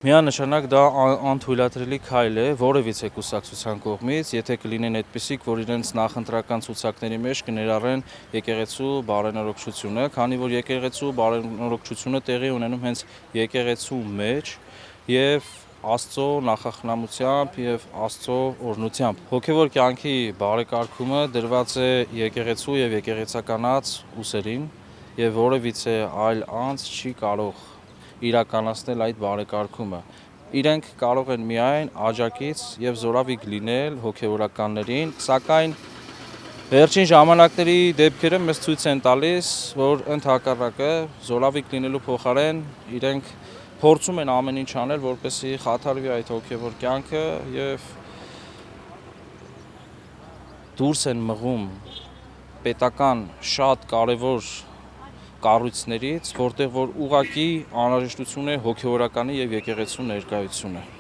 Միանշանակ դա անթույլատրելի քայլ է որևիցե կուսակցության կողմից, եթե կլինեն այդպիսիք, որ իրենց նախընտրական ցուցակների մեջ կներառեն եկեղեցու բարենորոգչությունը, քանի որ եկեղեցու բարենորոգչությունը տեղի ունենում հենց եկեղեցու մեջ եւ Աստծո նախախնամությամբ եւ Աստծո օրհնությամբ։ Հոգեվոր կյանքի բարեկարգումը դրված է եկեղեցու եւ եկեղեցականաց ուսերին եւ որևիցե այլ անձ չի կարող իրականացնել այդ բարեկարգումը։ Իրենք կարող են միայն աջակից եւ զորավիգ լինել հոգեվորականներին, սակայն վերջին ժամանակների դեպքերը մեզ ցույց են տալիս, որ ընդհակառակը զորավիգ լինելու փոխարեն իրենք փորձում են ամեն ինչ անել, որպեսզի խաթարվի այդ հոգեվոր կյանքը եւ դուրս են մղում պետական շատ կարևոր կառույցներից, որտեղ որ ուղղակի անհրաժեշտություն է հոգեվորականի եւ եկեղեցու ներկայությունը։